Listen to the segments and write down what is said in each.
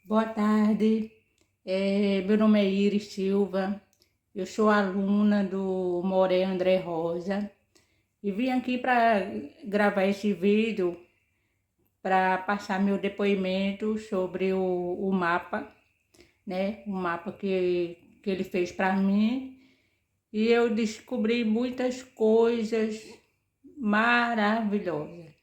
Boa tarde, meu nome é Iris Silva, eu sou aluna do Moré André Rosa e vim aqui para gravar esse vídeo para passar meu depoimento sobre o mapa, né? O mapa que ele fez para mim, e eu descobri muitas coisas maravilhosas,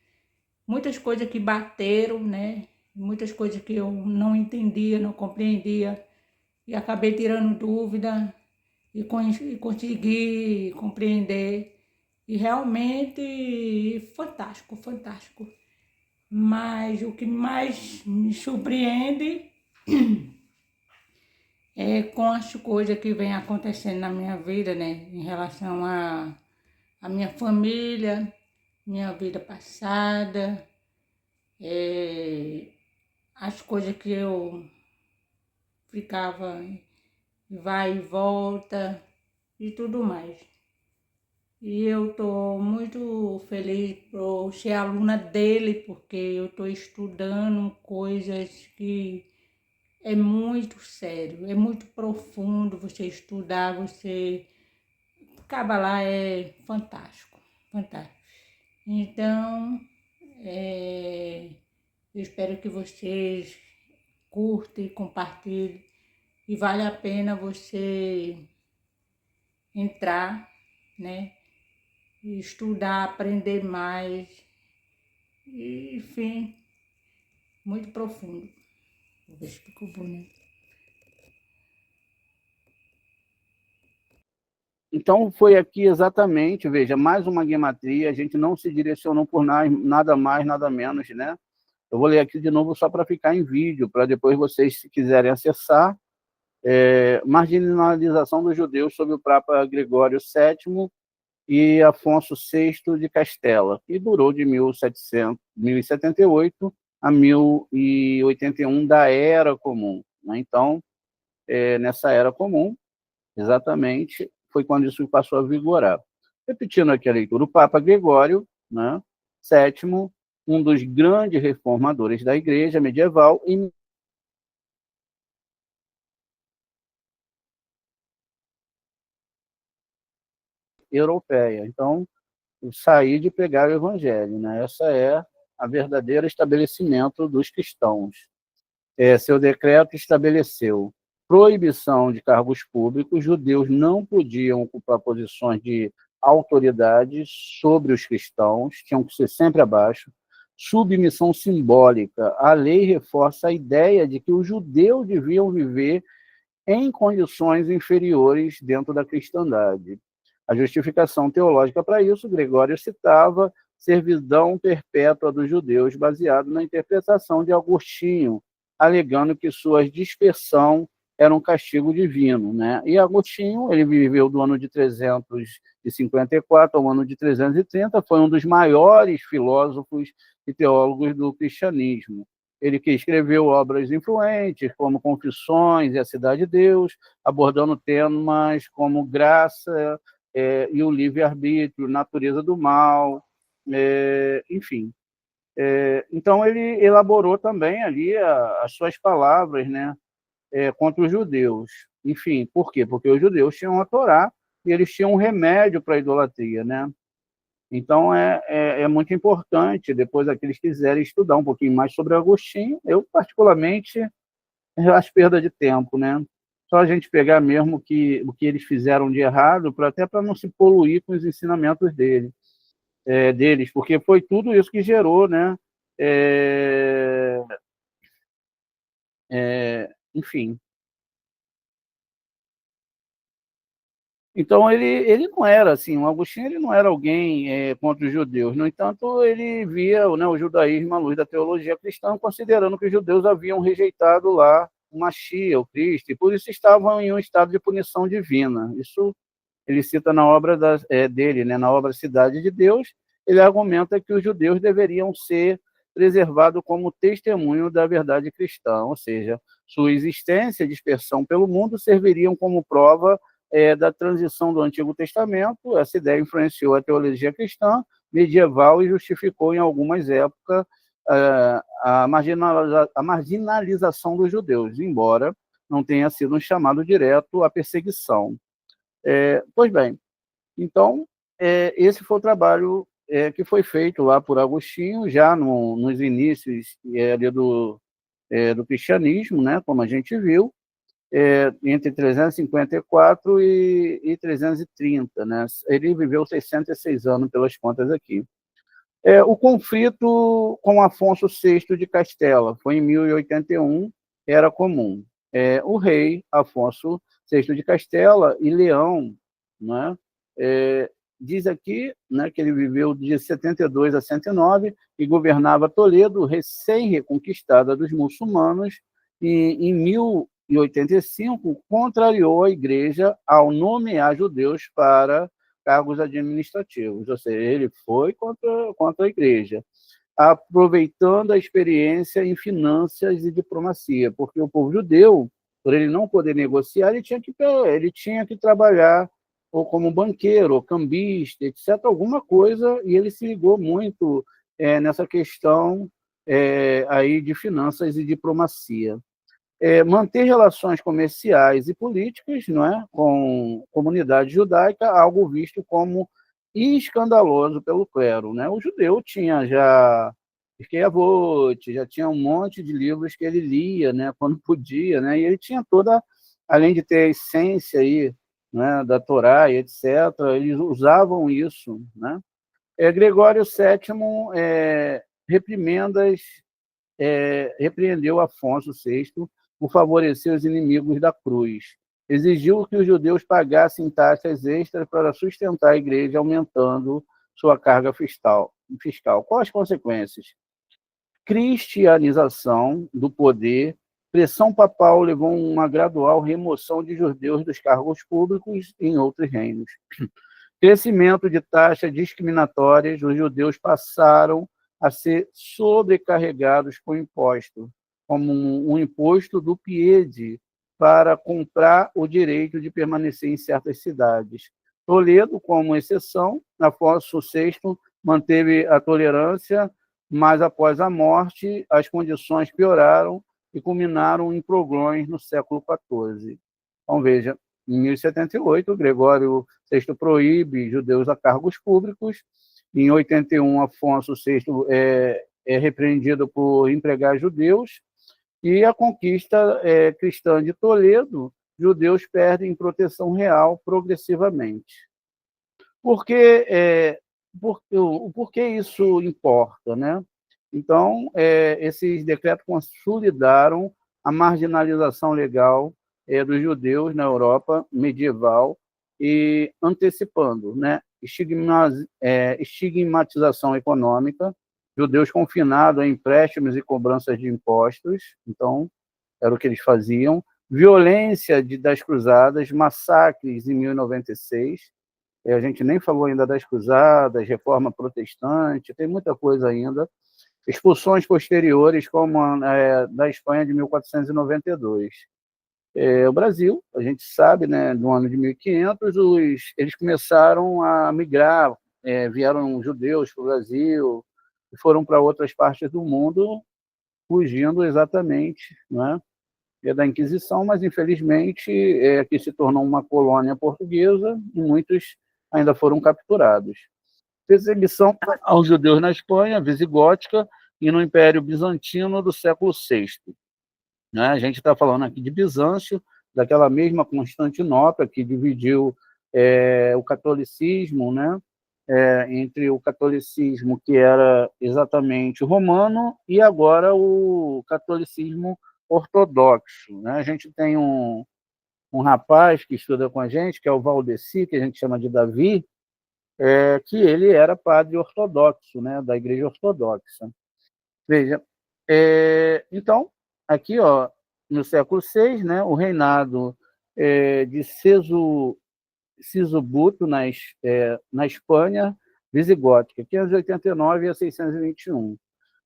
muitas coisas que bateram, né? Muitas coisas que eu não entendia, não compreendia, e acabei tirando dúvida e consegui compreender. E realmente fantástico, fantástico. Mas o que mais me surpreende é com as coisas que vem acontecendo na minha vida, né? Em relação a minha família, minha vida passada, as coisas que eu ficava vai e volta e tudo mais. E eu estou muito feliz por ser aluna dele, porque eu estou estudando coisas que é muito sério, é muito profundo você estudar, você... Kabbalah é fantástico, fantástico. Então, eu espero que vocês curtem, compartilhem, e vale a pena você entrar, né? Estudar, aprender mais, e, enfim, muito profundo. Vou ver se ficou bonito. Então, foi aqui exatamente, veja, mais uma guimatria, a gente não se direcionou por nada mais, nada menos, né? Eu vou ler aqui de novo só para ficar em vídeo, para depois vocês, se quiserem acessar. Marginalização dos judeus sob o Papa Gregório VII e Afonso VI de Castela, que durou de 1078 a 1081 da Era Comum, né? Então, nessa Era Comum, exatamente, foi quando isso passou a vigorar. Repetindo aqui a leitura, o Papa Gregório, né, VII, um dos grandes reformadores da Igreja medieval e europeia. Então, sair de pregar o Evangelho, né? Essa é a verdadeiro estabelecimento dos cristãos. Seu decreto estabeleceu proibição de cargos públicos, judeus não podiam ocupar posições de autoridade sobre os cristãos, tinham que ser sempre abaixo, submissão simbólica. A lei reforça a ideia de que os judeus deviam viver em condições inferiores dentro da cristandade. A justificação teológica para isso, Gregório citava servidão perpétua dos judeus, baseado na interpretação de Agostinho, alegando que sua dispersão era um castigo divino, né? E Agostinho, ele viveu do ano de 354 ao ano de 330, foi um dos maiores filósofos e teólogos do cristianismo. Ele que escreveu obras influentes, como Confissões e A Cidade de Deus, abordando temas como graça e o livre-arbítrio, natureza do mal, enfim. Então, ele elaborou também ali as suas palavras, né, contra os judeus. Enfim, por quê? Porque os judeus tinham a Torá e eles tinham um remédio para a idolatria, né? Então, é muito importante, depois aqueles que quiserem estudar um pouquinho mais sobre Agostinho, eu, particularmente, eu acho perda de tempo, né? Só a gente pegar mesmo o que eles fizeram de errado, até para não se poluir com os ensinamentos dele. deles, porque foi tudo isso que gerou, né? Enfim. Então, ele não era assim, o Agostinho ele não era alguém contra os judeus. No entanto, ele via, né, o judaísmo à luz da teologia cristã, considerando que os judeus haviam rejeitado lá o Machia, o Cristo, e por isso estavam em um estado de punição divina. Isso ele cita na obra dele, né, na obra Cidade de Deus, ele argumenta que os judeus deveriam ser preservados como testemunho da verdade cristã, ou seja, sua existência e dispersão pelo mundo serviriam como prova da transição do Antigo Testamento. Essa ideia influenciou a teologia cristã medieval e justificou, em algumas épocas, a marginalização dos judeus, embora não tenha sido um chamado direto à perseguição. Pois bem, então, esse foi o trabalho que foi feito lá por Agostinho, já nos inícios ali do cristianismo, né, como a gente viu, entre 354 e 330. Né? Ele viveu 606 anos, pelas contas aqui. O conflito com Afonso VI de Castela foi em 1081, era comum. O rei Afonso VI de Castela e Leão, né, diz aqui, né, que ele viveu de 72 a 109 e governava Toledo, recém-reconquistada dos muçulmanos, e em 1085 contrariou a igreja ao nomear judeus para cargos administrativos, ou seja, ele foi contra a igreja, aproveitando a experiência em finanças e diplomacia, porque o povo judeu, por ele não poder negociar, ele tinha que trabalhar ou como banqueiro, ou cambista, etc., alguma coisa, e ele se ligou muito nessa questão aí de finanças e diplomacia. Manter relações comerciais e políticas, não é, com a comunidade judaica, algo visto como escandaloso pelo clero. Né? O judeu tinha já Avot, já tinha um monte de livros que ele lia, né, quando podia, né, e ele tinha toda, além de ter a essência aí, né, da Torá e etc., eles usavam isso. Né? Gregório VII repreendeu Afonso VI por favorecer os inimigos da cruz. Exigiu que os judeus pagassem taxas extras para sustentar a igreja, aumentando sua carga fiscal. Quais as consequências? Cristianização do poder. Pressão papal levou a uma gradual remoção de judeus dos cargos públicos em outros reinos. Crescimento de taxas discriminatórias, os judeus passaram a ser sobrecarregados com imposto, como um imposto do piede, para comprar o direito de permanecer em certas cidades. Toledo, como exceção, Afonso VI manteve a tolerância, mas após a morte, as condições pioraram e culminaram em pogrões no século XIV. Então, veja, em 1078, Gregório VI proíbe judeus a cargos públicos. Em 81, Afonso VI é repreendido por empregar judeus. E a conquista cristã de Toledo, judeus perdem proteção real progressivamente. Por que isso importa? Né? Então, esses decretos consolidaram a marginalização legal dos judeus na Europa medieval e antecipando, né, estigmatização econômica, judeus confinados a empréstimos e cobranças de impostos, então, era o que eles faziam, violência das cruzadas, massacres em 1096, a gente nem falou ainda das cruzadas, reforma protestante, tem muita coisa ainda, expulsões posteriores, como da Espanha de 1492. O Brasil, a gente sabe, né, no ano de 1500, eles começaram a migrar, vieram judeus para o Brasil, e foram para outras partes do mundo, fugindo exatamente, né, da Inquisição, mas infelizmente aqui se tornou uma colônia portuguesa e muitos ainda foram capturados. Perseguição aos judeus na Espanha visigótica e no Império Bizantino do século VI. Né? A gente está falando aqui de Bizâncio, daquela mesma Constantinopla que dividiu o catolicismo, né? entre o catolicismo, que era exatamente romano, e agora o catolicismo ortodoxo, né? A gente tem um rapaz que estuda com a gente, que é o Valdeci, que a gente chama de Davi, que ele era padre ortodoxo, né, da Igreja Ortodoxa. Veja, então, aqui, ó, no século VI, né, o reinado de Sisobuto na Espanha visigótica, 589 a 621.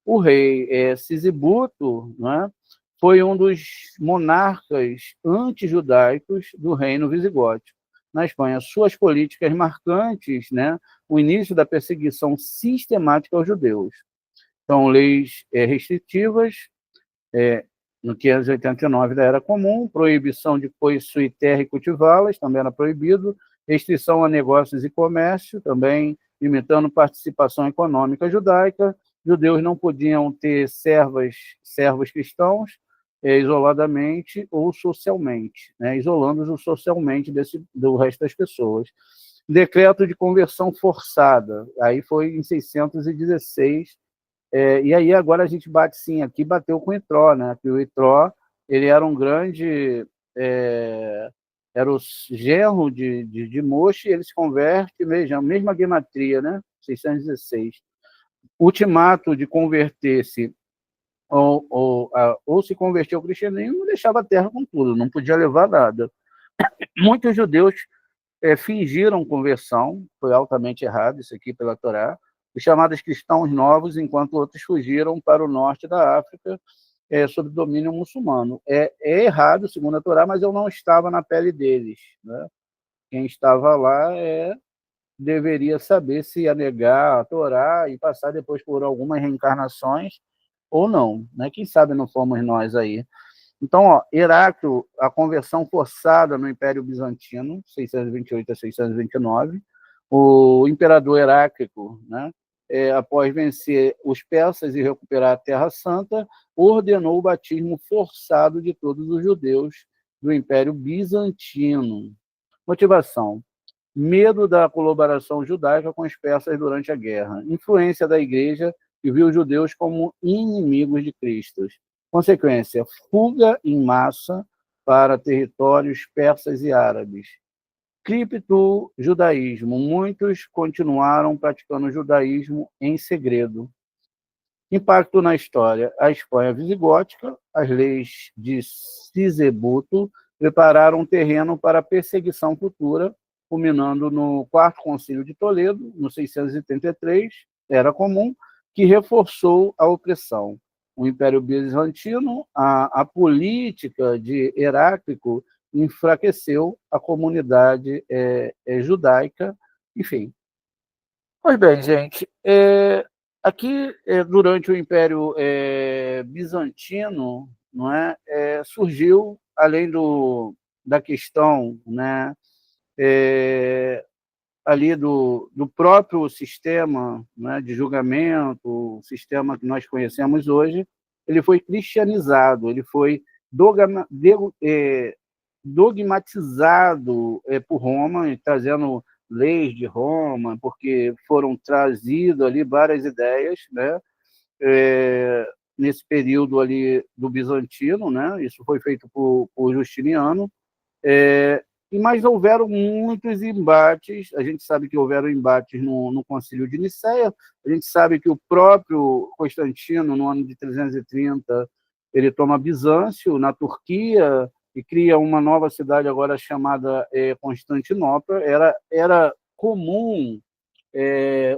O rei Sisibuto, né, foi um dos monarcas antijudaicos do reino visigótico na Espanha. Suas políticas marcantes, né, o início da perseguição sistemática aos judeus. Então, leis restritivas, no 589 da Era Comum, proibição de possuir terra e cultivá-las, também era proibido, restrição a negócios e comércio, também limitando participação econômica judaica, judeus não podiam ter servos cristãos, isoladamente ou socialmente, né, isolando-os socialmente do resto das pessoas. Decreto de conversão forçada, aí foi em 616, e aí agora a gente bate sim, aqui bateu com o Itró, né? Que o Itró, ele era um grande, era o genro de Moche, ele se converte, veja, a mesma gematria, né? 616. Ultimato de converter-se ou se converter ao cristianismo, deixava a terra com tudo, não podia levar nada. Muitos judeus fingiram conversão, foi altamente errado isso aqui pela Torá, os chamados cristãos novos, enquanto outros fugiram para o norte da África sob domínio muçulmano. É errado, segundo a Torá, mas eu não estava na pele deles, né? Quem estava lá deveria saber se ia negar a Torá e passar depois por algumas reencarnações ou não, né? Quem sabe não fomos nós aí. Então, ó, Heráclio, a conversão forçada no Império Bizantino, 628 a 629, o imperador Heráclito, né, após vencer os persas e recuperar a Terra Santa, ordenou o batismo forçado de todos os judeus do Império Bizantino. Motivação: medo da colaboração judaica com os persas durante a guerra, influência da Igreja, que viu os judeus como inimigos de Cristo. Consequência: fuga em massa para territórios persas e árabes. Cripto-judaísmo. Muitos continuaram praticando o judaísmo em segredo. Impacto na história. A Espanha visigótica, as leis de Sisebuto prepararam um terreno para a perseguição futura, culminando no Quarto Concílio de Toledo, no 683, Era Comum, que reforçou a opressão. O Império Bizantino, a política de Heráclito enfraqueceu a comunidade judaica, enfim. Pois bem, gente, aqui durante o Império Bizantino, não é, surgiu, além da questão, né, ali do próprio sistema, né, de julgamento, o sistema que nós conhecemos hoje, ele foi cristianizado, ele foi dogmatizado por Roma, trazendo leis de Roma, porque foram trazidas ali várias ideias, né, nesse período ali do Bizantino, né, isso foi feito por Justiniano, mas houveram muitos embates. A gente sabe que houveram embates no Concílio de Nicéia, a gente sabe que o próprio Constantino, no ano de 330, ele toma Bizâncio, na Turquia, e cria uma nova cidade agora chamada Constantinopla. Era comum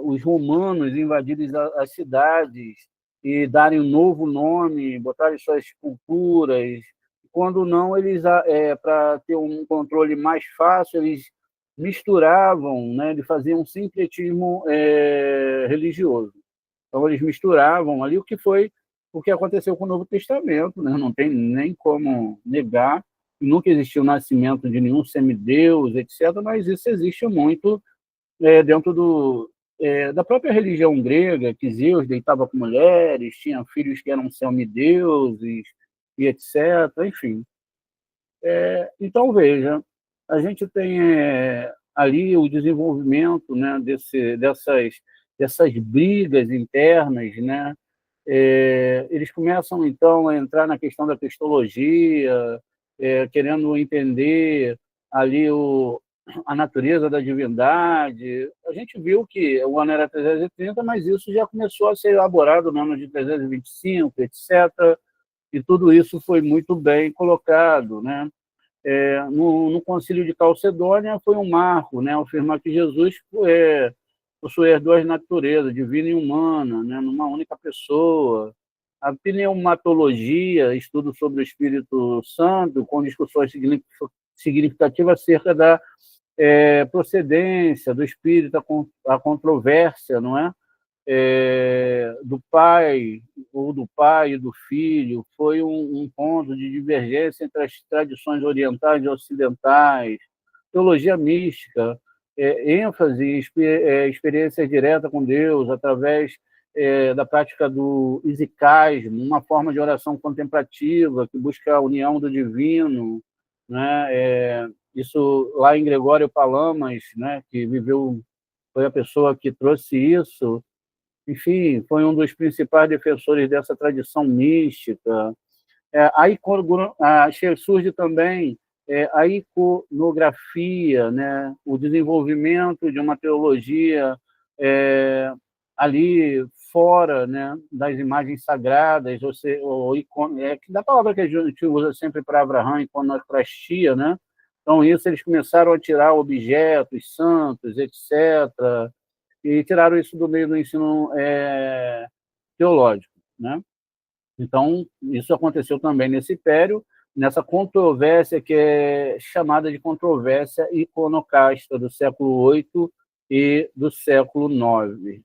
os romanos invadirem as cidades e darem um novo nome, botarem suas culturas. Quando não, eles, para ter um controle mais fácil, eles misturavam, né, eles faziam um sincretismo religioso. Então, eles misturavam ali o que aconteceu com o Novo Testamento, né? Não tem nem como negar, nunca existiu o nascimento de nenhum semideus, etc., mas isso existe muito dentro da própria religião grega, que Zeus deitava com mulheres, tinha filhos que eram semideuses, e etc., enfim. Então, veja, a gente tem ali o desenvolvimento, né, dessas brigas internas, né, eles começam, então, a entrar na questão da cristologia, querendo entender ali a natureza da divindade. A gente viu que o ano era 330, mas isso já começou a ser elaborado no ano de 325, etc., e tudo isso foi muito bem colocado, né? No Concílio de Calcedônia foi um marco, né, afirmar que Jesus possuía duas naturezas, divina e humana, né, numa única pessoa. A pneumatologia, estudo sobre o Espírito Santo, com discussões significativas acerca da procedência do Espírito, a controvérsia, não é? Do pai, ou do pai e do filho, foi um ponto de divergência entre as tradições orientais e ocidentais, teologia mística, ênfase em experiência direta com Deus, através da prática do isicasmo, uma forma de oração contemplativa que busca a união do divino, né? Isso lá em Gregório Palamas, né, que viveu, foi a pessoa que trouxe isso. Enfim, foi um dos principais defensores dessa tradição mística. Aí surge também a iconografia, né? O desenvolvimento de uma teologia ali fora, né, das imagens sagradas, que da palavra que a gente usa sempre para Abraão, iconoclastia, né? Então, isso eles começaram a tirar objetos santos, etc., e tiraram isso do meio do ensino teológico, né? Então, isso aconteceu também nesse império, nessa controvérsia que é chamada de controvérsia iconoclasta do século VIII e do século IX.